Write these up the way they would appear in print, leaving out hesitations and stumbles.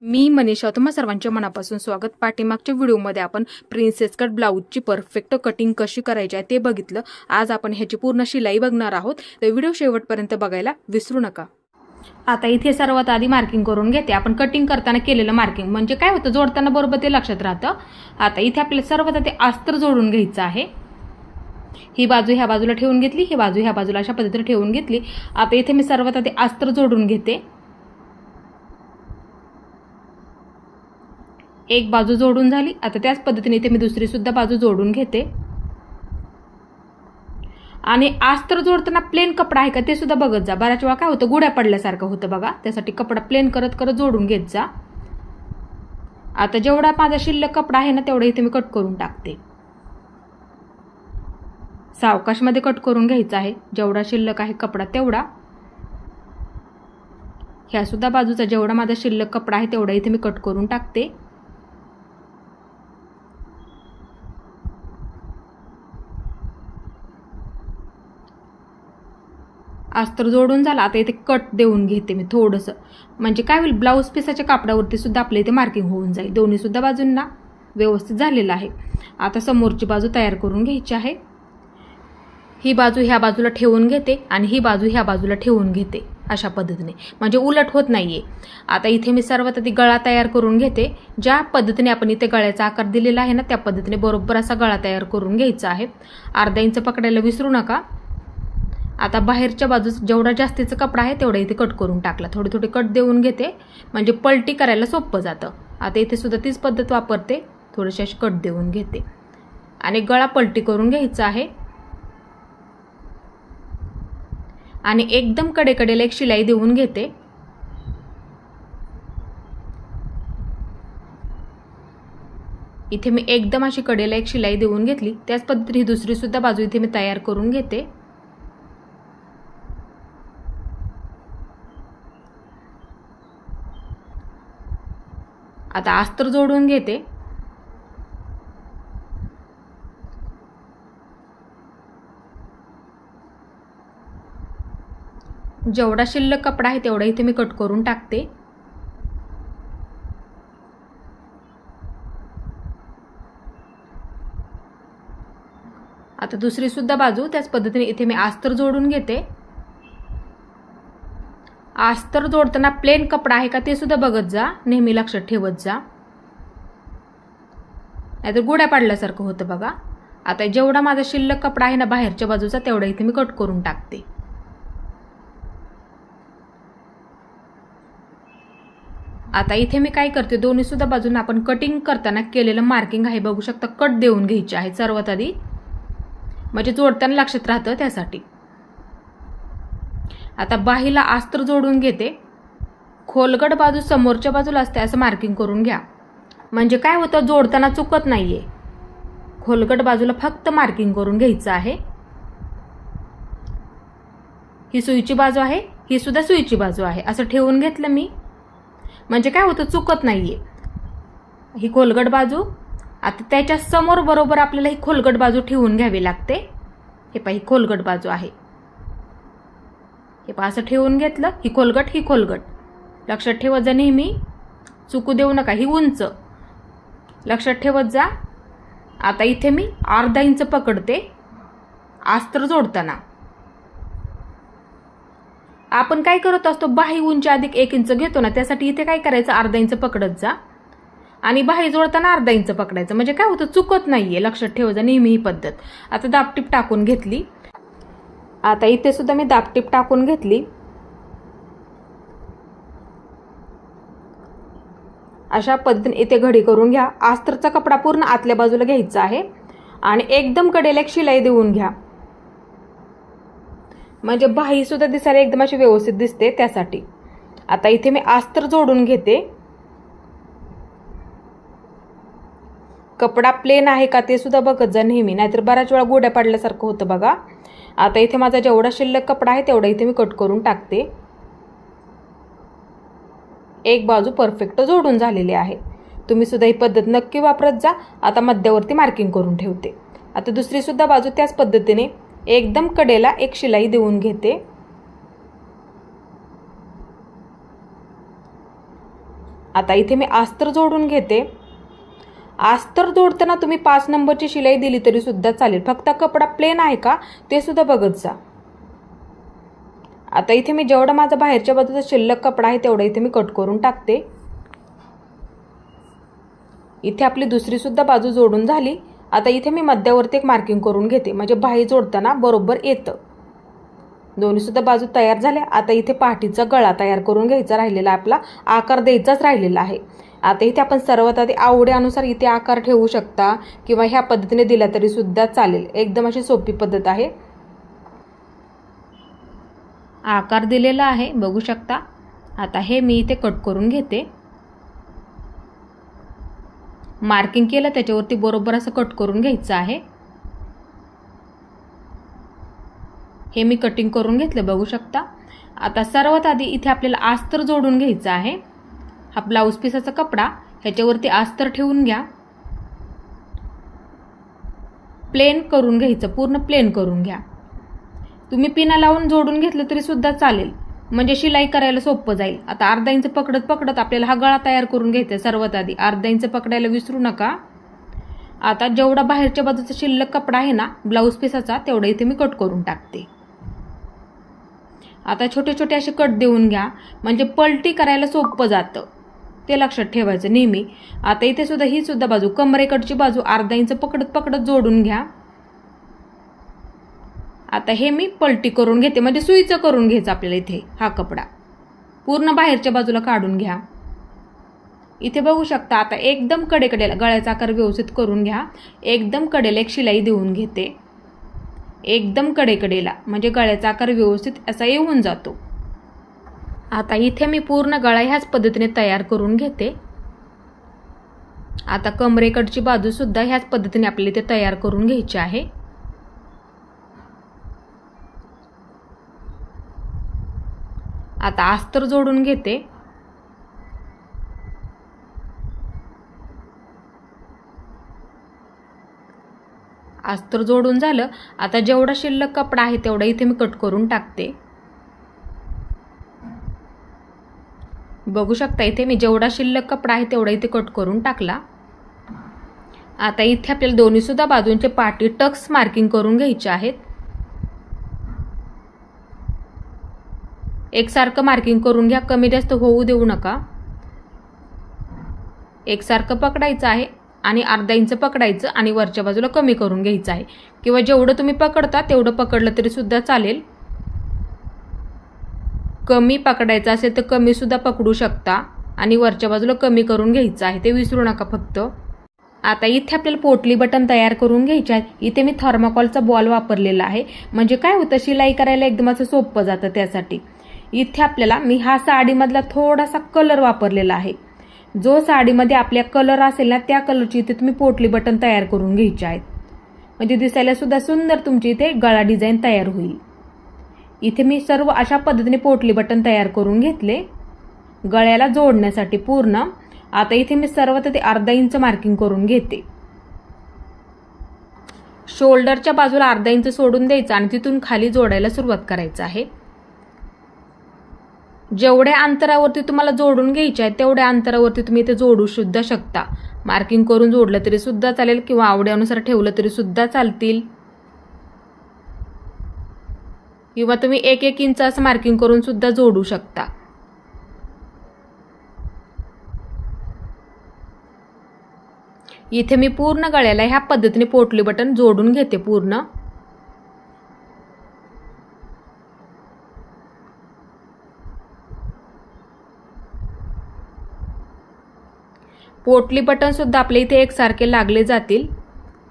मी मनीषा, तुम्हा सर्वांच्या मनापासून स्वागत. पाठीमागच्या व्हिडिओमध्ये आपण प्रिन्सेस कट ब्लाऊजची परफेक्ट कटिंग कशी करायची आहे ते बघितलं. आज आपण ह्याची पूर्ण शिलाई बघणार आहोत, तर व्हिडिओ शेवटपर्यंत बघायला विसरू नका. आता इथे सर्वात आधी मार्किंग करून घेते. आपण कटिंग करताना केलेलं मार्किंग म्हणजे काय होतं, जोडताना बरोबर ते लक्षात राहतं. आता इथे आपल्याला सर्वात आधी अस्तर जोडून घ्यायचं आहे. ही बाजू ह्या बाजूला ठेवून घेतली, ही बाजू ह्या बाजूला अशा पद्धतीने ठेवून घेतली. आता इथे मी सर्वात आधी अस्तर जोडून घेते. एक बाजू जोडून झाली. आता त्याच पद्धतीने इथे मी दुसरी सुद्धा बाजू जोडून घेते. आणि अस्तर जोडताना प्लेन कपडा आहे का ते सुद्धा बघत जा. बऱ्याच वेळा काय होतं, गुड्या पडल्यासारखं होतं बघा. त्यासाठी कपडा प्लेन करत करत जोडून घेत जा. आता जेवढा माझा शिल्लक कपडा आहे ना तेवढा इथे मी कट करून टाकते. सावकाशमध्ये कट करून घ्यायचा आहे. जेवढा शिल्लक आहे कपडा तेवढा. ह्या सुद्धा बाजूचा जेवढा माझा शिल्लक कपडा आहे तेवढा इथे मी कट करून टाकते. अस्तर जोडून झाला. आता इथे कट देऊन घेते मी थोडंसं, म्हणजे काय होईल, ब्लाऊज पीसाच्या कापडावरती सुद्धा आपल्या इथे मार्किंग होऊन जाईल. दोन्ही सुद्धा बाजूंना व्यवस्थित झालेलं आहे. आता समोरची बाजू तयार करून घ्यायची आहे. ही बाजू ह्या बाजूला ठेवून घेते आणि ही बाजू ह्या बाजूला ठेवून घेते अशा पद्धतीने, म्हणजे उलट होत नाहीये. आता इथे मी सर्वात आधी गळा तयार करून घेते. ज्या पद्धतीने आपण इथे गळ्याचा आकार दिलेला आहे ना त्या पद्धतीने बरोबर असा गळा तयार करून घ्यायचा आहे. अर्धा इंच पकडायला विसरू नका. आता बाहेरच्या बाजूस जेवढा जास्तीचा कपडा आहे तेवढा इथे कट करून टाकला. थोडे थोडे कट देऊन घेते, म्हणजे पलटी करायला सोपं जातं. आता इथे सुद्धा तीच पद्धत वापरते. थोडेसे असे कट देऊन घेते आणि गळा पलटी करून घ्यायचा आहे. आणि एकदम कडेकडेला एक शिलाई देऊन घेते. इथे मी एकदम अशी कडेला एक शिलाई देऊन घेतली. त्याच पद्धतीने ही दुसरी सुद्धा बाजू इथे मी तयार करून घेते. आता अस्तर जोडून घेते. जेवढा शिल्लक कपडा आहे तेवढा इथे मी कट करून टाकते. आता दुसरी सुद्धा बाजू त्याच पद्धतीने इथे मी अस्तर जोडून घेते. अस्तर जोडताना प्लेन कपडा आहे का ते सुद्धा बघत जा, नेहमी लक्षात ठेवत जा, नाहीतर गुड्या पाडल्यासारखं होतं बघा. आता जेवढा माझा शिल्लक कपडा आहे ना बाहेरच्या बाजूचा तेवढा इथे मी कट करून टाकते. आता इथे मी काय करते, दोन्ही सुद्धा बाजूंना आपण कटिंग करताना केलेलं मार्किंग आहे बघू शकता, कट देऊन घ्यायचे आहे सर्वात आधी, म्हणजे जोडताना लक्षात राहतं त्यासाठी. आता बाहीला अस्तर जोडून घेते. खोलगट बाजू समोरच्या बाजूला असते असं मार्किंग करून घ्या, म्हणजे काय होतं, जोडताना चुकत नाहीये. खोलगट बाजूला फक्त मार्किंग करून घ्यायचं आहे. ही सुईची बाजू आहे, ही सुद्धा सुईची बाजू आहे असं ठेवून घेतलं मी, म्हणजे काय होतं, चुकत नाहीये. ही खोलगट बाजू, आता त्याच्या समोर बरोबर आपल्याला ही खोलगट बाजू ठेवून घ्यावी लागते. हे पहा, ही खोलगट बाजू आहे. हे पहा असं ठेवून घेतलं. ही खोलगट लक्षात ठेवत जा, नेहमी चुकू देऊ नका. ही उंच लक्षात ठेवत जा. आता इथे मी अर्धा इंच पकडते अस्तर जोडताना. आपण काय करत असतो, बाही उंची अधिक 1 इंच घेतो ना, त्यासाठी इथे काय करायचं, अर्धा इंच पकडत जा आणि बाही जोडताना अर्धा इंच पकडायचं, म्हणजे काय होतं, चुकत नाहीये. लक्षात ठेवा जा नेहमी ही पद्धत. आता दाबटीप टाकून घेतली. आता इथे सुद्धा मी दाबटीप टाकून घेतली. अशा पद्धतीने इथे घडी करून घ्या. अस्तरचा कपडा पूर्ण आतल्या बाजूला घ्यायचा आहे आणि एकदम कडेला एक शिलाई देऊन घ्या, म्हणजे बाही सुद्धा दिसायला एकदम अशी व्यवस्थित दिसते त्यासाठी. आता इथे मी अस्तर जोडून घेते. कपडा प्लेन आहे का ते सुद्धा बघत जा नेहमी, नाहीतर बऱ्याच वेळा गोड्या पाडल्यासारखं होतं बघा. आता इथे माझा जेवढा शिल्लक कपडा आहे तेवढा इथे मी कट करून टाकते. एक बाजू परफेक्ट जोडून झालेली आहे. तुम्ही सुद्धा ही पद्धत नक्की वापरत जा. आता मध्यावरती मार्किंग करून ठेवते. आता दुसरी सुद्धा बाजू त्याच पद्धतीने एकदम कडेला एक शिलाई देऊन घेते. आता इथे मी अस्तर जोडून घेते. अस्तर जोडताना तुम्ही 5 नंबरची शिलाई दिली तरी सुद्धा चालेल, फक्त कपडा प्लेन आहे का ते सुद्धा बघत जा. आता इथे मी जेवढा माझा बाहेरच्या बाजूचा शिल्लक कपडा आहे तेवढा इथे मी कट करून टाकते. इथे आपली दुसरी सुद्धा बाजू जोडून झाली. आता इथे मी मध्यावरती एक मार्किंग करून घेते, म्हणजे बाही जोडताना बरोबर येतं. दोन्ही सुद्धा बाजू तयार झाल्या. आता इथे पाठीचा गळा तयार करून घ्यायचा राहिलेला, आपला आकार द्यायचाच राहिलेला आहे. आता इथे आपण सर्वात आधी आवडीनुसार इथे आकार ठेवू शकता किंवा ह्या पद्धतीने दिला तरी सुद्धा चालेल. एकदम अशी सोपी पद्धत आहे. आकार दिलेला आहे बघू शकता. आता हे मी इथे कट करून घेते. मार्किंग केलं त्याच्यावरती बरोबर असं कट करून घ्यायचं आहे. हे मी कटिंग करून घेतलं बघू शकता. आता सर्वात आधी इथे आपल्याला अस्तर जोडून घ्यायचं आहे. हा ब्लाऊज पीसाचा कपडा ह्याच्यावरती अस्तर ठेवून घ्या. प्लेन करून घ्यायचं, पूर्ण प्लेन करून घ्या. तुम्ही पिना लावून जोडून घेतलं तरी सुद्धा चालेल, म्हणजे शिलाई करायला सोपं जाईल. आता अर्धा इंच पकडत पकडत आपल्याला हा गळा तयार करून घ्यायचा. सर्वात आधी अर्धा इंच पकडायला विसरू नका. आता जेवढा बाहेरच्या बाजूचा शिल्लक कपडा आहे ना ब्लाऊज पीसाचा तेवढा इथे मी कट करून टाकते. आता छोटे छोटे असे कट देऊन घ्या, म्हणजे पलटी करायला सोपं जातं, ते लक्षात ठेवायचं नेहमी. आता इथे सुद्धा ही सुद्धा बाजू कमरेकडची बाजू अर्धा इंच पकडत पकडत जोडून घ्या. आता हे मी पलटी करून घेते, म्हणजे सुईचं करून घ्यायचं आपल्याला. इथे हा कपडा पूर्ण बाहेरच्या बाजूला काढून घ्या. इथे बघू शकता. आता एकदम कडेकडेला गळ्याचा आकार व्यवस्थित करून घ्या. एकदम कडेला एक शिलाई देऊन घेते, एकदम कडेकडेला, म्हणजे गळ्याचा आकार व्यवस्थित असा येऊन जातो. आता इथे मी पूर्ण गळा ह्याच पद्धतीने तयार करून घेते. आता कमरेकडची बाजू सुद्धा ह्याच पद्धतीने आपल्याला इथे तयार करून घ्यायची आहे. आता अस्तर जोडून घेते. अस्तर जोडून झालं. आता जेवढा शिल्लक कपडा आहे तेवढा इथे मी कट करून टाकते. बघू शकता इथे मी जेवढा शिल्लक कपडा आहे तेवढा इथे कट करून टाकला. आता इथे आपल्याला दोन्ही सुद्धा बाजूंचे पाठी टक्स मार्किंग करून घ्यायचे आहेत. एकसारखं मार्किंग करून घ्या, कमी जास्त होऊ देऊ नका. एकसारखं पकडायचं आहे आणि अर्धा इंच पकडायचं आणि वरच्या बाजूला कमी करून घ्यायचं आहे, किंवा जेवढं तुम्ही पकडता तेवढं पकडलं तरी सुद्धा चालेल. कमी पकडायचं असेल तर कमी सुद्धा पकडू शकता आणि वरच्या बाजूला कमी करून घ्यायचं आहे, ते विसरू नका फक्त. आता इथे आपल्याला पोटली बटन तयार करून घ्यायचे आहे. इथे मी थर्माकोलचा बॉल वापरलेला आहे, म्हणजे काय होतं शिलाई करायला एकदम असं सोपं जातं. त्यासाठी इथे आपल्याला मी हा साडीमधला थोडासा कलर वापरलेला आहे. जो साडीमध्ये आपल्या कलर असेल ना त्या कलरची इथे तुम्ही पोटली बटन तयार करून घ्यायचे आहेत, म्हणजे दिसायला सुद्धा सुंदर तुमची इथे गळा डिझाईन तयार होईल. इथे मी सर्व अशा पद्धतीने पोटली बटन तयार करून घेतले गळ्याला जोडण्यासाठी पूर्ण. आता इथे मी सर्वात आधी अर्धा इंच मार्किंग करून घेते. शोल्डरच्या बाजूला अर्धा इंच सोडून द्यायचं आणि तिथून खाली जोडायला सुरुवात करायचं आहे. जेवढ्या अंतरावरती तुम्हाला जोडून घ्यायचे आहे तेवढ्या अंतरावरती तुम्ही इथे जोडू सुद्धा शकता. मार्किंग करून जोडलं तरी सुद्धा चालेल किंवा आवडीनुसार ठेवलं तरी सुद्धा चालतील, किंवा तुम्ही 1-1 इंच असं मार्किंग करून सुद्धा जोडू शकता. इथे मी पूर्ण गळ्याला ह्या पद्धतीने पोटली बटन जोडून घेते पूर्ण. पोटली बटन सुद्धा आपल्या इथे एकसारखे लागले जातील.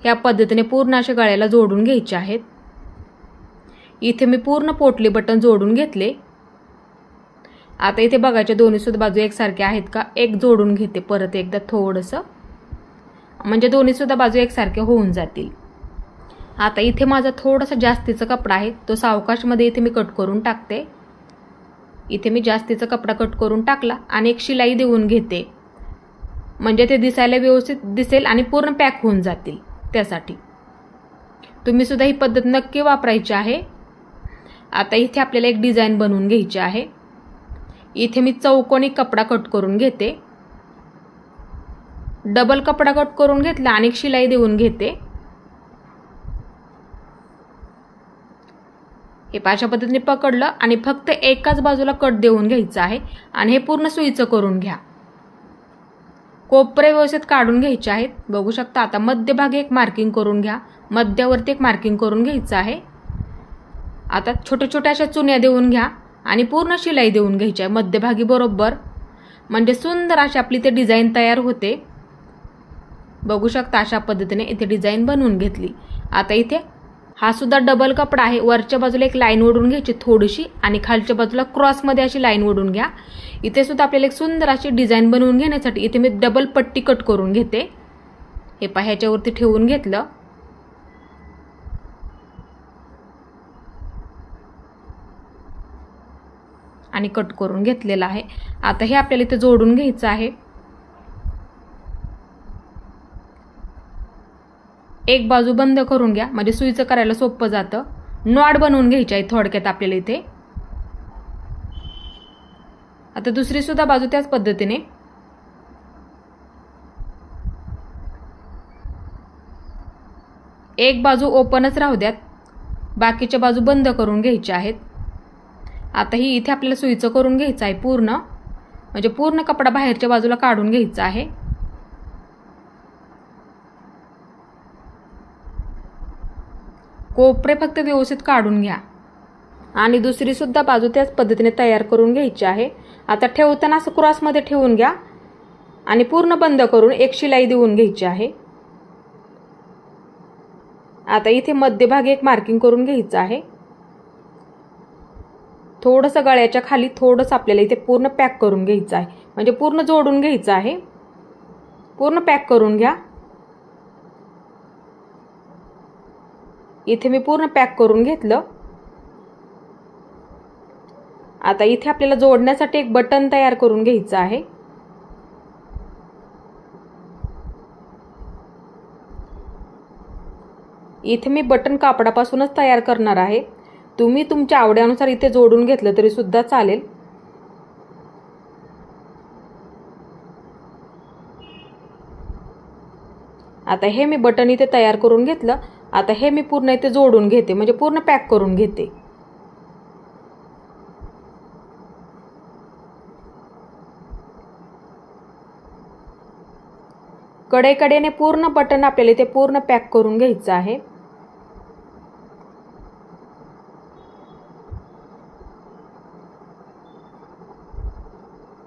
ह्या पद्धतीने पूर्ण अशा गळ्याला जोडून घ्यायचे आहेत. इथे मी पूर्ण पोटली बटन जोडून घेतले. आता इथे बघायचे दोन्ही सुद्धा बाजू एकसारखे आहेत का, एक जोडून घेते परत एकदा थोडंसं, म्हणजे दोन्ही सुद्धा बाजू एकसारखे होऊन जातील. आता इथे माझा थोडासा जास्तीचा कपडा आहे, तो सावकाशमध्ये इथे मी कट करून टाकते. इथे मी जास्तीचा कपडा कट करून टाकला आणि एक शिलाई देऊन घेते, म्हणजे ते दिसायला व्यवस्थित दिसेल आणि पूर्ण पॅक होऊन जातील. त्यासाठी तुम्ही सुद्धा ही पद्धत नक्की वापरायची आहे. आता इथे आपल्याला एक डिझाईन बनवून घ्यायची आहे. इथे मी चौकोनी कपडा कट करून घेते. डबल कपडा कट करून घेतला आणि शिलाई देऊन घेते. हे अशा पद्धतीने पकडलं आणि फक्त एकाच बाजूला कट देऊन घ्यायचं आहे आणि हे पूर्ण सुईचं करून घ्या. कोपरे व्यवस्थित काढून घ्यायचे आहेत. बघू शकता. आता मध्यभागी एक मार्किंग करून घ्या. मध्यावरती एक मार्किंग करून घ्यायचं आहे. आता छोट्या छोट्या अशा चुन्या देऊन घ्या आणि पूर्ण शिलाई देऊन घ्यायची आहे मध्यभागी बरोबर, म्हणजे सुंदर अशी आपली ते डिझाईन तयार होते. बघू शकता अशा पद्धतीने इथे डिझाईन बनवून घेतली. आता इथे हा सुद्धा डबल कपडा आहे. वरच्या बाजूला एक लाईन ओढून घ्यायची थोडीशी आणि खालच्या बाजूला क्रॉसमध्ये अशी लाईन ओढून घ्या. इथे सुद्धा आपल्याला एक सुंदर अशी डिझाईन बनवून घेण्यासाठी इथे मी डबल पट्टी कट करून घेते. हे पहा ह्याच्यावरती ठेवून घेतलं आणि कट करून घेतलेला आहे. आता हे आपल्याला इथे जोडून घ्यायचं आहे. एक बाजू बंद करून घ्या म्हणजे सुईचं करायला सोपं जातं. नॉट बनवून घ्यायची आहे थोडक्यात आपल्याला इथे. आता दुसरी सुद्धा बाजू त्याच पद्धतीने. एक बाजू ओपनच राहू द्यात, बाकीच्या बाजू बंद करून घ्यायच्या आहेत. आता ही इथे आपल्याला सुईचं करून घ्यायचं आहे पूर्ण, म्हणजे पूर्ण कपडा बाहेरच्या बाजूला काढून घ्यायचा आहे. कोपरे फक्त व्यवस्थित काढून घ्या आणि दुसरी सुद्धा बाजू त्याच पद्धतीने तयार करून घ्यायची आहे. आता ठेवताना असं क्रॉसमध्ये ठेवून घ्या आणि पूर्ण बंद करून एक शिलाई देऊन घ्यायची आहे. आता इथे मध्यभागी एक मार्किंग करून घ्यायचं आहे. थोडंसं गळ्याच्या खाली थोडंसं आपल्याला इथे पूर्ण पॅक करून घ्यायचं आहे, म्हणजे पूर्ण जोडून घ्यायचं आहे. पूर्ण पॅक करून घ्या. इथे मी पूर्ण पॅक करून घेतलं. आता इथे आपल्याला जोडण्यासाठी एक बटन तयार करून घ्यायचं आहे. इथे मी बटन कापडापासूनच तयार करणार आहे. तुम्ही तुमच्या आवडीनुसार इथे जोडून घेतलं तरी सुद्धा चालेल. आता हे मी बटन इथे तयार करून घेतलं. आता हे मी पूर्ण इथे जोडून घेते, म्हणजे पूर्ण पॅक करून घेते. कडेकडेने पूर्ण बटन आपल्याला इथे पूर्ण पॅक करून घ्यायचं आहे.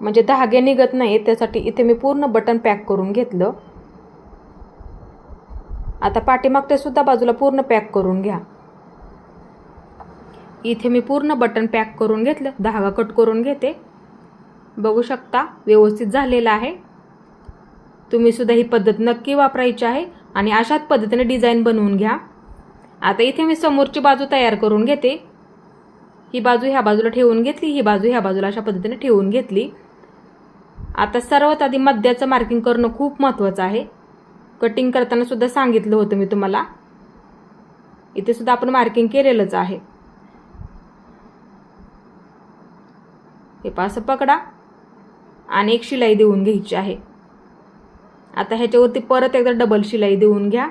म्हणजे धागे निघत नाहीत, त्यासाठी इथे मी पूर्ण बटन पॅक करून घेतलं. आता पाठीमागच्या सुद्धा बाजूला पूर्ण पॅक करून घ्या. इथे मी पूर्ण बटन पॅक करून घेतलं. धागा कट करून घेते. बघू शकता व्यवस्थित झालेला आहे. तुम्ही सुद्धा ही पद्धत नक्की वापरायची आहे आणि अशाच पद्धतीने डिझाईन बनवून घ्या. आता इथे मी समोरची बाजू तयार करून घेते. ही बाजू ह्या बाजूला ठेवून घेतली, ही बाजू ह्या बाजूला अशा पद्धतीने ठेवून घेतली. आता सर्वात आधी मध्याचं मार्किंग करणं खूप महत्त्वाचं आहे. कटिंग करताना सुद्धा सांगितलं होतं मी तुम्हाला. इथे सुद्धा आपण मार्किंग केलेलंच आहे. हे पास पकडा आणि एक शिलाई देऊन घ्यायची आहे. आता ह्याच्यावरती परत एकदा डबल शिलाई देऊन घ्या.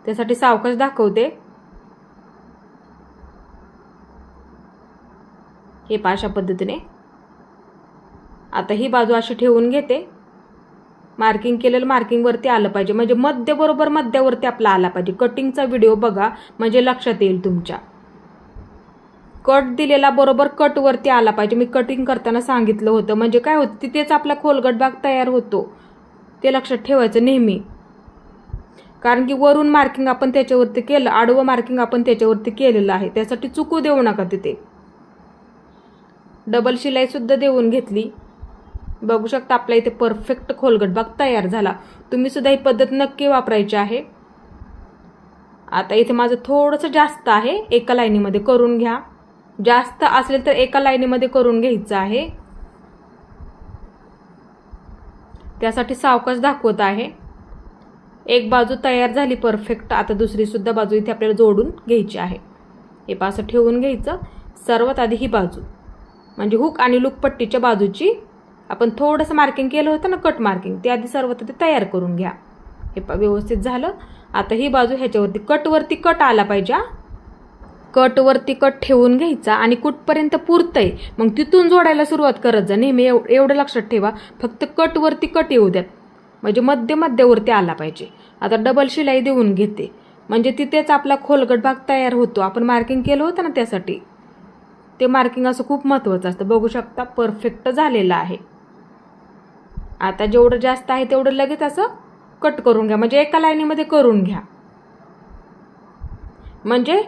त्यासाठी सावकाश दाखवते. हे अशा पद्धतीने. आता ही बाजू अशी ठेवून घेते. मार्किंग केलेलं मार्किंग वरती आलं पाहिजे, म्हणजे मध्य बरोबर मध्यावरती आपला आला पाहिजे. कटिंगचा व्हिडिओ बघा म्हणजे लक्षात येईल तुमच्या. कट दिलेला बरोबर कट वरती आला पाहिजे. मी कटिंग करताना सांगितलं होतं. म्हणजे काय होतं, तिथेच आपला खोलगट भाग तयार होतो. ते लक्षात ठेवायचं नेहमी. कारण की वरून मार्किंग आपण त्याच्यावरती केलं, आडवं मार्किंग आपण त्याच्यावरती केलेलं आहे. त्यासाठी चुकू देऊ नका तिथे. डबल शिलाई सुद्धा देऊन घेतली. बघू शकता आपल्या इथे परफेक्ट खोलगट भाग तयार झाला. तुम्ही सुद्धा ही पद्धत नक्की वापरायची आहे. आता इथे माझं थोडंसं जास्त आहे, एका लाईनीमध्ये करून घ्या. जास्त असेल तर एका लाईनीमध्ये करून घ्यायचं आहे. त्यासाठी सावकाश दाखवत आहे. एक बाजू तयार झाली परफेक्ट. आता दुसरी सुद्धा बाजू इथे आपल्याला जोडून घ्यायची आहे. हे पासं ठेवून घ्यायचं. सर्वात आधी ही बाजू म्हणजे हुक आणि लूक पट्टीच्या बाजूची आपण थोडंसं मार्किंग केलं होतं ना, कट मार्किंग, ते आधी सर्व ते तयार करून घ्या. हे पहा व्यवस्थित झालं. आता ही बाजू ह्याच्यावरती कटवरती कट आला पाहिजे. कटवरती कट ठेवून घ्यायचा आणि कुठपर्यंत पुरतंय मग तिथून जोडायला सुरुवात करत जा. नेहमी एवढं लक्षात ठेवा, फक्त कटवरती कट येऊ द्यात, म्हणजे मध्यवरती आला पाहिजे. आता डबल शिलाई देऊन घेते, म्हणजे तिथेच आपला खोलगट भाग तयार होतो. आपण मार्किंग केलं होतं ना, त्यासाठी ते मार्किंग असं खूप महत्त्वाचं असतं. बघू शकता परफेक्ट झालेलं आहे. आता जेवढं जास्त आहे तेवढं लगेच असं कट करून घ्या, म्हणजे एका लाईनीमध्ये करून घ्या, म्हणजे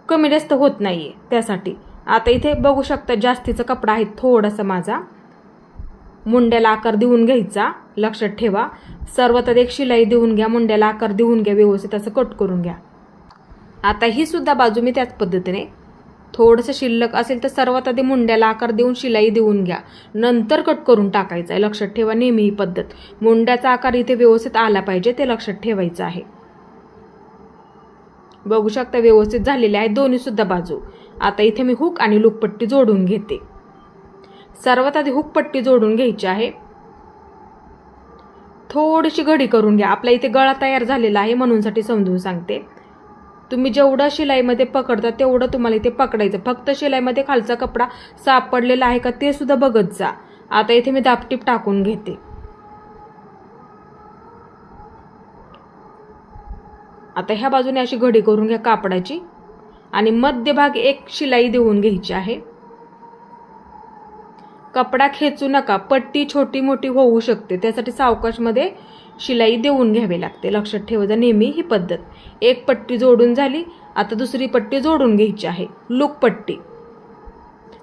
कमी जास्त होत नाहीये त्यासाठी. आता इथे बघू शकता जास्तीचा कपडा आहे थोडासा माझा. मुंड्याला आकार देऊन घ्यायचा, लक्षात ठेवा. सर्वात आधी एक शिलाई देऊन घ्या, मुंड्याला आकार देऊन घ्या, व्यवस्थित असं कट करून घ्या. आता ही सुद्धा बाजू मी त्याच पद्धतीने, थोडंसं शिल्लक असेल तर सर्वात आधी मुंड्याला आकार देऊन शिलाई देऊन घ्या, नंतर कट करून टाकायचा आहे. लक्षात ठेवा नेहमी ही पद्धत. मुंड्याचा आकार इथे व्यवस्थित आला पाहिजे, ते लक्षात ठेवायचं आहे. बघू शकता व्यवस्थित झालेले आहे दोन्ही सुद्धा बाजू. आता इथे मी हुक आणि लूप पट्टी जोडून घेते. सर्वात आधी हुक पट्टी जोडून घ्यायची आहे. थोडीशी घडी करून घ्या. आपल्या इथे गळा तयार झालेला आहे म्हणूनसाठी समजून सांगते. तुम्ही जेवढं शिलाईमध्ये पकडता तेवढं तुम्हाला इथे पकडायचं. फक्त शिलाईमध्ये खालचा कपडा सापडलेला आहे का ते सुद्धा बघत जा. आता इथे मी दाबटीप टाकून घेते. आता ह्या बाजूने अशी घडी करून घ्या कापडाची आणि मध्यभागी एक शिलाई देऊन घ्यायची आहे. कपडा खेचू नका, पट्टी छोटी मोठी होऊ शकते, त्यासाठी सावकाशमध्ये शिलाई देऊन घ्यावी लागते. लक्षात ठेवायचं नेहमी ही पद्धत. एक पट्टी जोडून झाली, आता दुसरी पट्टी जोडून घ्यायची आहे. लूप पट्टी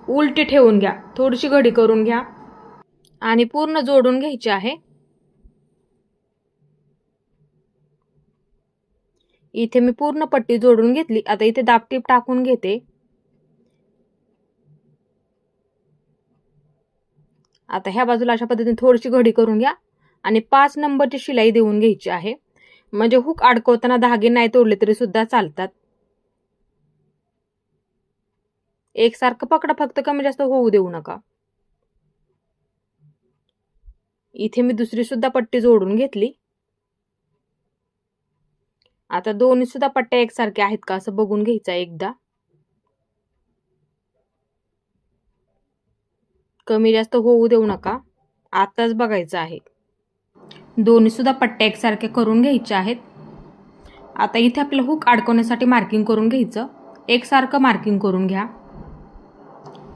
उलटी ठेवून घ्या, थोडीशी घडी करून घ्या आणि पूर्ण जोडून घ्यायची आहे. इथे मी पूर्ण पट्टी जोडून घेतली. आता इथे दाबटीप टाकून घेते. आता ह्या बाजूला अशा पद्धतीने थोडीशी घडी करून घ्या आणि 5 नंबरची शिलाई देऊन घ्यायची आहे, म्हणजे हुक अडकवताना धागे नाही तोडले तरी सुद्धा चालतात. एकसारखं पकडा, फक्त कमी जास्त होऊ देऊ नका. इथे मी दुसरी सुद्धा पट्टी जोडून घेतली. आता दोन्ही सुद्धा पट्ट्या एकसारख्या आहेत का असं बघून घ्यायचं एकदा. कमी जास्त होऊ देऊ नका, आताच बघायचं आहे. दोन्ही सुद्धा पट्ट्या एकसारख्या करून घ्यायच्या आहेत. आता इथे आपलं हुक अडकवण्यासाठी मार्किंग करून घ्यायचं. एकसारखं मार्किंग करून घ्या.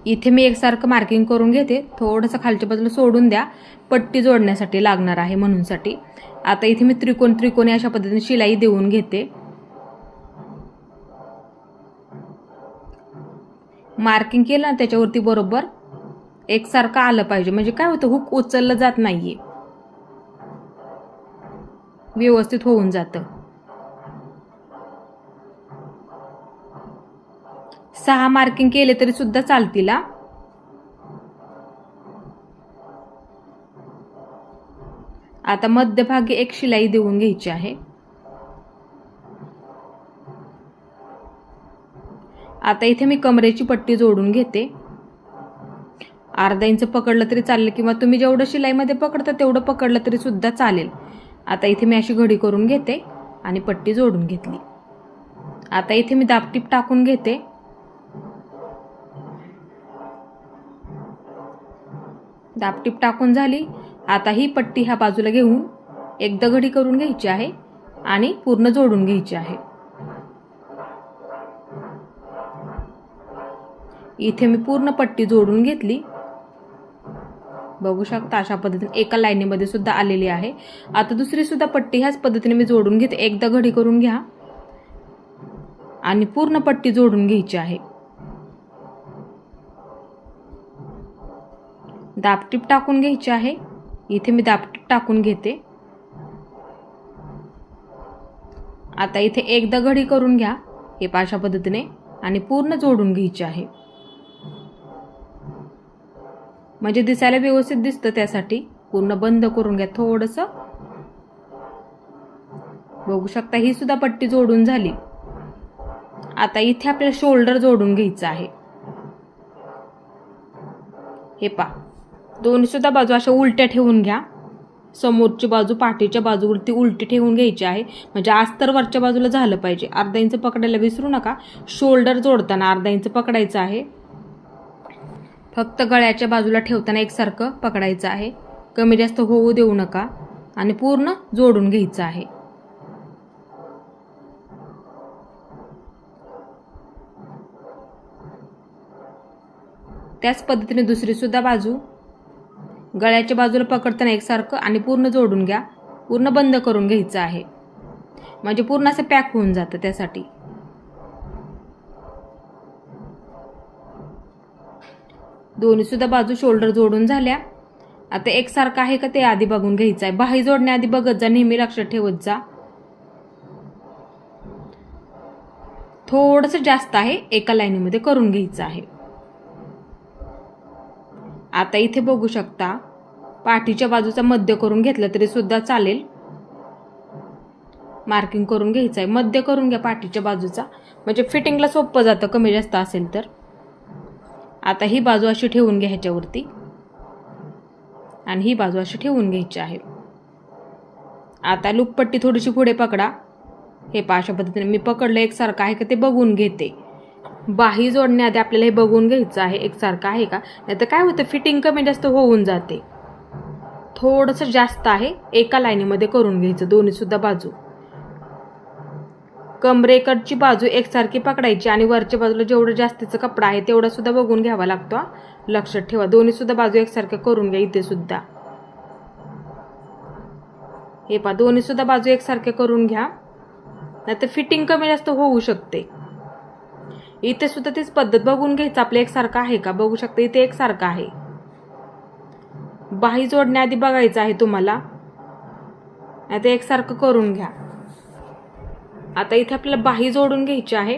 इथे मी एकसारखं मार्किंग करून घेते. थोडंसं खालच्या बाजूला सोडून द्या, पट्टी जोडण्यासाठी लागणार आहे म्हणूनसाठी. आता इथे मी त्रिकोणी अशा पद्धतीने शिलाई देऊन घेते. मार्किंग केलं ना त्याच्यावरती बरोबर एकसारखं आलं पाहिजे, म्हणजे काय होतं हुक उचललं जात नाहीये, व्यवस्थित होऊन जातं. 6 मार्किंग केले तरी सुद्धा चालतील. आता मध्यभागी एक शिलाई देऊन घ्यायची आहे. आता इथे मी कमरेची पट्टी जोडून घेते. अर्धा इंच पकडलं तरी चालेल, किंवा तुम्ही जेवढं शिलाईमध्ये पकडता तेवढं पकडलं तरी सुद्धा चालेल. आता इथे मी अशी घडी करून घेते आणि पट्टी जोडून घेतली. आता इथे मी दाबटीप टाकून घेते. दाबटीप टाकून झाली. आता ही पट्टी ह्या बाजूला घेऊन एकदा घडी करून घ्यायची आहे आणि पूर्ण जोडून घ्यायची आहे. इथे मी पूर्ण पट्टी जोडून घेतली. बघू शकता अशा पद्धतीने एका लाईनीमध्ये सुद्धा आलेली आहे. आता दुसरी सुद्धा पट्टी ह्याच पद्धतीने मी जोडून घेते. एकदा घडी करून घ्या आणि पूर्ण पट्टी जोडून घ्यायची आहे. दाबटीप टाकून घ्यायची आहे. इथे मी दाबटीप टाकून घेते. आता इथे एकदा घडी करून घ्या हे अशा पद्धतीने आणि पूर्ण जोडून घ्यायची आहे, म्हणजे दिसायला व्यवस्थित दिसतं. त्यासाठी पूर्ण बंद करून घ्या थोडंसं. बघू शकता ही सुद्धा पट्टी जोडून झाली. आता इथे आपल्याला शोल्डर जोडून घ्यायचं आहे. हे पहा दोन्ही सुद्धा बाजू अशा उलट्या ठेवून घ्या. समोरची बाजू पाठीच्या बाजूवरती उलटी ठेवून घ्यायची आहे, म्हणजे अस्तर वरच्या बाजूला झालं पाहिजे. अर्धा इंच पकडायला विसरू नका. शोल्डर जोडताना अर्धा इंच पकडायचं आहे. फक्त गळ्याच्या बाजूला ठेवताना एकसारखं पकडायचं आहे. कमी जास्त होऊ देऊ नका आणि पूर्ण जोडून घ्यायचं आहे. त्याच पद्धतीने दुसरी सुद्धा बाजू गळ्याच्या बाजूला पकडताना एकसारखं आणि पूर्ण जोडून घ्या. पूर्ण बंद करून घ्यायचं आहे, म्हणजे पूर्ण असं पॅक होऊन जातं. त्यासाठी दोन्ही सुद्धा बाजू शोल्डर जोडून झाल्या. आता एकसारखं आहे का ते आधी बघून घ्यायचं आहे. बाही जोडण्याआधी बघत जा, नेहमी लक्षात ठेवत जा. थोडंसं जास्त आहे, एका लाईनीमध्ये करून घ्यायचं आहे. आता इथे बघू शकता, पाठीच्या बाजूचा मध्य करून घेतलं तरी सुद्धा चालेल. मार्किंग करून घ्यायचं आहे. मध्य करून घ्या पाठीच्या बाजूचा, म्हणजे फिटिंगला सोपं जातं कमी जास्त असेल तर. आता ही बाजू अशी ठेवून घ्या ह्याच्यावरती आणि ही बाजू अशी ठेवून घ्यायची आहे. आता लूपपट्टी थोडीशी पुढे पकडा. हे अशा पद्धतीने मी पकडलं. एकसारखं आहे का ते बघून घेते. बाही जोडण्याआधी आपल्याला हे बघून घ्यायचं आहे एकसारखं आहे का, नाही तर काय होतं फिटिंग कमी जास्त होऊन जाते. थोडंसं जास्त आहे, एका लाईनीमध्ये करून घ्यायचं दोन्ही सुद्धा बाजू. कमरेकडची बाजू एकसारखी पकडायची आणि वरच्या बाजूला जेवढं जास्तीचा कपडा आहे तेवढा सुद्धा बघून घ्यावा लागतो. लक्षात ठेवा. दोन्ही सुद्धा बाजू एकसारख्या करून घ्या. इथे सुद्धा हे दोन्ही सुद्धा बाजू एकसारख्या करून घ्या, नाहीतर फिटिंग कमी जास्त होऊ शकते. इथे सुद्धा तीच पद्धत बघून घ्यायचं आपलं एकसारखं आहे का. बघू शकता इथे एकसारखं आहे. बाही जोडण्याआधी बघायचं आहे तुम्हाला, नाहीतर एकसारखं करून घ्या. आता इथे आपल्याला बाही जोडून घ्यायची आहे.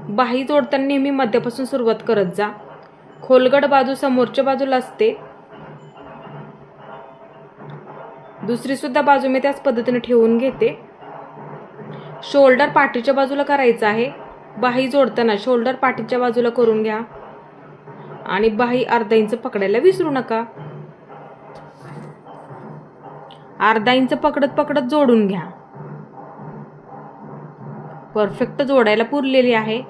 बाही जोडताना नेहमी मध्यापासून सुरुवात करत जा. खोलगट बाजू समोरच्या बाजूला असते. दुसरी सुद्धा बाजू मी त्याच पद्धतीने ठेवून घेते. शोल्डर पाठीच्या बाजूला करायचं आहे. बाही जोडताना शोल्डर पाठीच्या बाजूला करून घ्या आणि बाही अर्धा इंच पकडायला विसरू नका. अर्धा इंच पकडत पकडत जोडून घ्या. परफेक्ट जोडायला पुरलेली आहे.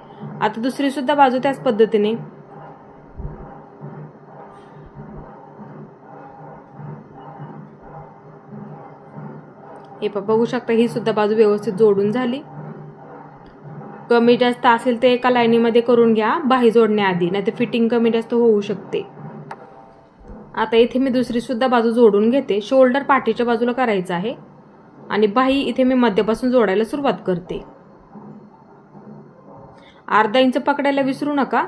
आता दुसरी सुद्धा बाजू त्याच पद्धतीने. हे बघू शकता, ही सुद्धा बाजू व्यवस्थित जोडून झाली. कमी जास्त असेल ते एका लाईनीमध्ये करून घ्या बाही जोडण्याआधी, नाही तर फिटिंग कमी जास्त होऊ शकते. आता इथे मी दुसरी सुद्धा बाजू जोडून घेते. शोल्डर पाठीच्या बाजूला करायचं आहे आणि बाही इथे मी मध्यापासून जोडायला सुरुवात करते. अर्धा इंच पकडायला विसरू नका.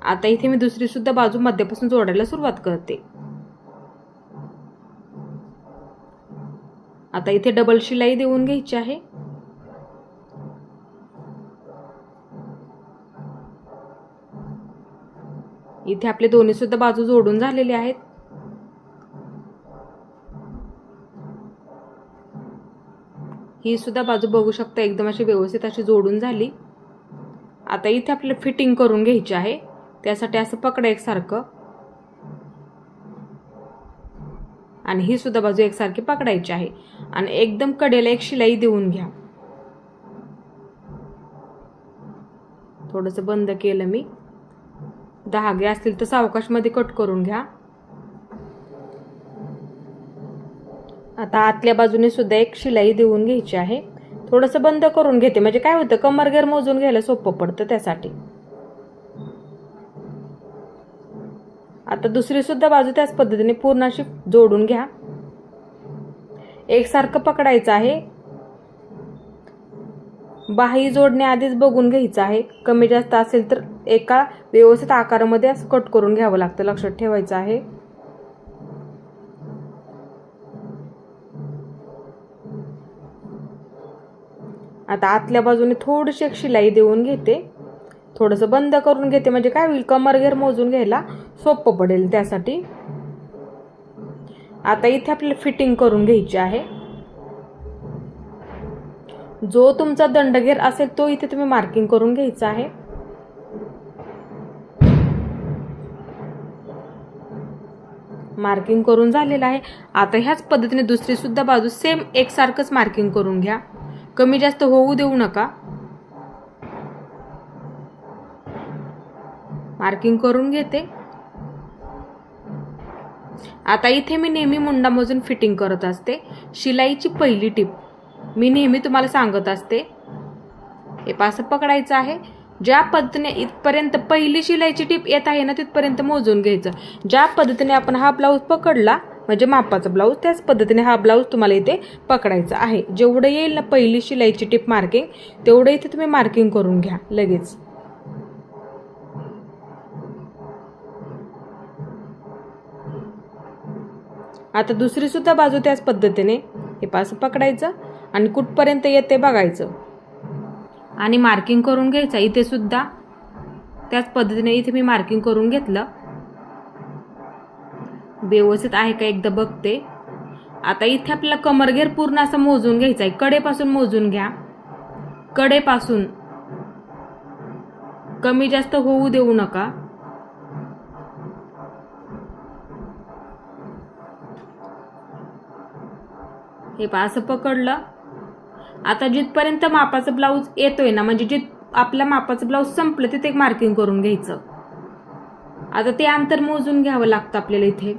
आता इथे मी दुसरी सुद्धा बाजू मध्यापासून जोडायला सुरुवात करते. आता इथे डबल शिलाई देऊन घ्यायची आहे. इथे आपले दोन्ही सुद्धा बाजू जोडून झालेले आहेत. ही सुद्धा बाजू बघू शकता एकदम अशी व्यवस्थित अशी जोडून झाली. आता इथे आपल्याला फिटिंग करून घ्यायची आहे. त्यासाठी असं पकडा एकसारखं आणि ही सुद्धा बाजू एकसारखी पकडायची आहे आणि एकदम कडेला एक शिलाई देऊन घ्या. थोडंसं बंद केलं मी. धागे असतील तर सावकाश मध्ये कट करून घ्या. आता आतल्या बाजूने सुद्धा एक शिलाई देऊन घ्यायची आहे. थोडंसं बंद करून घेते, म्हणजे काय होतं कमरगेर मोजून घ्यायला सोपं पडतं त्यासाठी. आता दुसरी सुद्धा बाजू त्याच पद्धतीने पूर्ण अशी जोडून घ्या. एकसारखं पकडायचं आहे. बाही जोडण्याआधीच बघून घ्यायचं आहे. कमी जास्त असेल तर एका व्यवस्थित आकारामध्ये असं कट करून घ्यावं लागतं. लक्षात ठेवायचं आहे. आता आतल्या बाजूने थोडीशी एक शिलाई देऊन घेते. थोडंसं बंद करून घेते, म्हणजे काय होईल कमरघेर मोजून घ्यायला सोपं पडेल त्यासाठी. आता इथे आपल्याला फिटिंग करून घ्यायची आहे. जो तुमचा दंडघेर असेल तो इथे तुम्ही मार्किंग करून घ्यायचा आहे. मार्किंग करून झालेलं आहे. आता ह्याच पद्धतीने दुसरी सुद्धा बाजू सेम एकसारखंच मार्किंग करून घ्या. कमी जास्त होऊ देऊ नका. मार्किंग करून घेते. आता इथे मी नेहमी मुंडा मोजून फिटिंग करत असते. शिलाईची पहिली टीप मी नेहमी तुम्हाला सांगत असते. हे पास पकडायचं आहे. ज्या पद्धतीने इथपर्यंत पहिली शिलाईची टीप येत आहे ना तिथपर्यंत मोजून घ्यायचं. ज्या पद्धतीने आपण हा ब्लाऊज पकडला म्हणजे मापाचा ब्लाऊज त्याच पद्धतीने हा ब्लाऊज तुम्हाला इथे पकडायचा आहे. जेवढं येईल ना पहिली शिलाईची टीप मार्किंग तेवढं इथे तुम्ही मार्किंग करून घ्या लगेच. आता दुसरी सुद्धा बाजू त्याच पद्धतीने हे पास पकडायचं आणि कुठपर्यंत येते बघायचं आणि मार्किंग करून घ्यायचं. इथे सुद्धा त्याच पद्धतीने इथे मी मार्किंग करून घेतलं. व्यवस्थित आहे का एकदा बघते. आता इथे आपल्याला कमरघेर पूर्ण असं मोजून घ्यायचा आहे. कडेपासून मोजून घ्या. कडेपासून कमी जास्त होऊ देऊ नका. हे पहा असं पकडलं. आता जिथपर्यंत मापाचं ब्लाऊज येतोय ना म्हणजे जिथ आपल्या मापाचं ब्लाऊज संपलं तिथे एक मार्किंग करून घ्यायचं. आता ते अंतर मोजून घ्यावं लागतं आपल्याला इथे.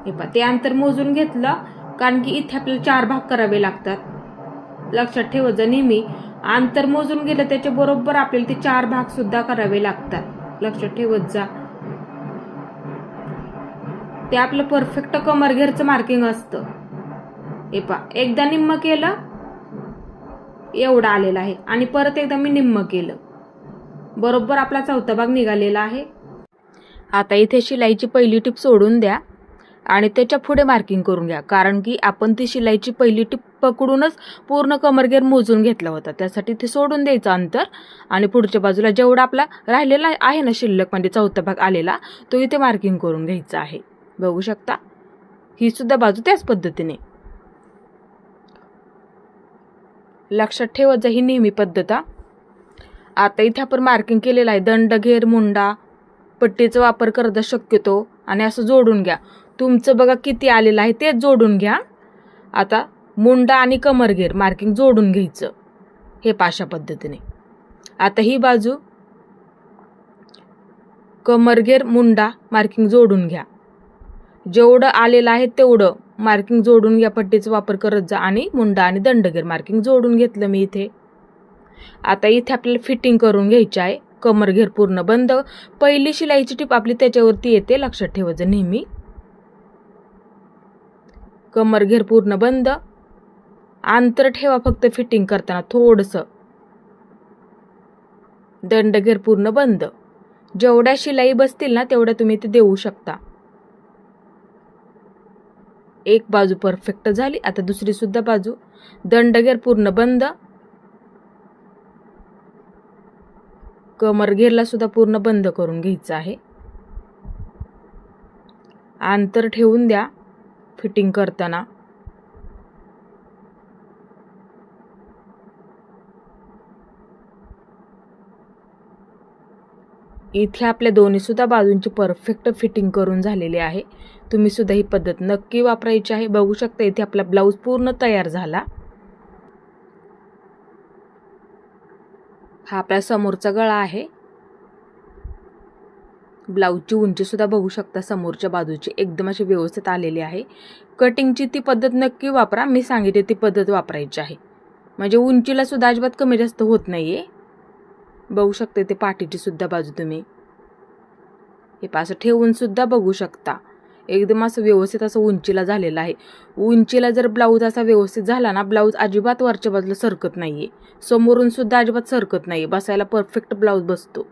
हे पहा ते अंतर मोजून घेतलं कारण की इथे आपल्याला 4 भाग करावे लागतात. लक्षात ठेवा जर नेहमी अंतर मोजून गेलं त्याच्या बरोबर आपल्याला ते 4 भाग सुद्धा करावे लागतात. लक्षात ठेवत जा. ते आपलं परफेक्ट कमरघेरचं मार्किंग असतं. हे पहा एकदा निम्म केलं एवढं आलेलं आहे आणि परत एकदा मी निम्म केलं बरोबर आपला चौथा भाग निघालेला आहे. आता इथे शिलाईची पहिली टीप सोडून द्या आणि त्याच्या पुढे मार्किंग करून घ्या कारण की आपण ती शिलाईची पहिली टीप पकडूनच पूर्ण कमरघेर मोजून घेतला होता. त्यासाठी ते सोडून द्यायचं अंतर आणि पुढच्या बाजूला जेवढा आपला राहिलेला आहे ना शिल्लक म्हणजे चौथा भाग आलेला तो इथे मार्किंग करून घ्यायचा आहे. बघू शकता ही सुद्धा बाजू त्याच पद्धतीने. लक्षात ठेवत जा ही नेहमी पद्धत. आता इथे आपण मार्किंग केलेलं आहे. दंड घेर मुंडा पट्टीचा वापर करता शक्यतो आणि असं जोडून घ्या. तुमचं बघा किती आलेलं आहे तेच जोडून घ्या. आता मुंडा आणि कमरघेर मार्किंग जोडून घ्यायचं हे पाशा पद्धतीने. आता ही बाजू कमरघेर मुंडा मार्किंग जोडून घ्या. जेवढं आलेलं आहे तेवढं मार्किंग जोडून घ्या. पट्टीचा वापर करत जा आणि मुंडा आणि दंडघेर मार्किंग जोडून घेतलं मी इथे. आता इथे आपल्याला फिटिंग करून घ्यायची आहे. कमरघेर पूर्ण बंद. पहिली शिलाईची टीप आपली त्याच्यावरती येते. लक्षात ठेवायचं नेहमी. कमरघेर पूर्ण बंद. अंतर ठेवा फक्त फिटिंग करताना थोडंसं. दंडघेर पूर्ण बंद. जेवढ्या शिलाई बसतील ना तेवढ्या तुम्ही ते देऊ शकता. एक बाजू परफेक्ट झाली. आता दुसरी सुद्धा बाजू दंडघेर पूर्ण बंद. कमरघेरला सुद्धा पूर्ण बंद करून घ्यायचं आहे. अंतर ठेवून द्या फिटिंग करताना. इथे आपल्या दोन्ही सुद्धा बाजूंची परफेक्ट फिटिंग करून झालेली आहे. तुम्ही सुद्धा ही पद्धत नक्की वापरायची आहे. बघू शकता इथे आपला ब्लाऊज पूर्ण तयार झाला. हा आपला समोरचा गळा आहे. ब्लाऊजची उंची सुद्धा बघू शकता समोरच्या बाजूची एकदम अशी व्यवस्थित आलेली आहे. कटिंगची ती पद्धत नक्की वापरा. मी सांगितले ती पद्धत वापरायची आहे म्हणजे उंचीला सुद्धा अजिबात कमी जास्त होत नाहीये. बघू शकता ते पाठीची सुद्धा बाजू तुम्ही हे पासं ठेवून सुद्धा बघू शकता. एकदम असं व्यवस्थित असं उंचीला झालेलं आहे. उंचीला जर ब्लाऊज असा व्यवस्थित झाला ना ब्लाऊज अजिबात वरच्या बाजूला सरकत नाहीये. समोरून सुद्धा अजिबात सरकत नाहीये. बसायला परफेक्ट ब्लाऊज बसतो.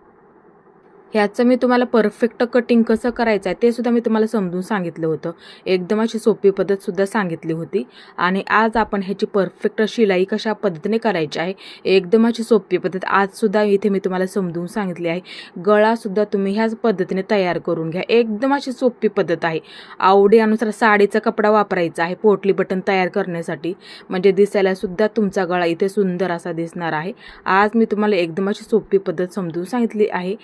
ह्याचं मी तुम्हाला परफेक्ट कटिंग कसं करायचं आहे ते सुद्धा मी तुम्हाला समजून सांगितलं होतं. एकदम अशी सोपी पद्धत सुद्धा सांगितली होती आणि आज आपण ह्याची परफेक्ट शिलाई कशा पद्धतीने करायची आहे एकदम अशी सोपी पद्धत आज सुद्धा इथे मी तुम्हाला समजून सांगितली आहे. गळा सुद्धा तुम्ही ह्याच पद्धतीने तयार करून घ्या. एकदम अशी सोपी पद्धत आहे. आवडीनुसार साडीचा कपडा वापरायचा आहे पोटली बटन तयार करण्यासाठी म्हणजे दिसायला सुद्धा तुमचा गळा इथे सुंदर असा दिसणार आहे. आज मी तुम्हाला एकदम अशी सोपी पद्धत समजून सांगितली आहे.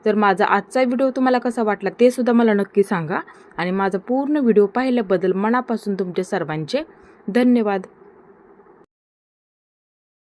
तर माझा आजचा व्हिडिओ तुम्हाला कसा वाटला ते सुद्धा मला नक्की सांगा आणि माझा पूर्ण व्हिडिओ पाहिल्याबद्दल मनापासून तुमचे सर्वांचे धन्यवाद.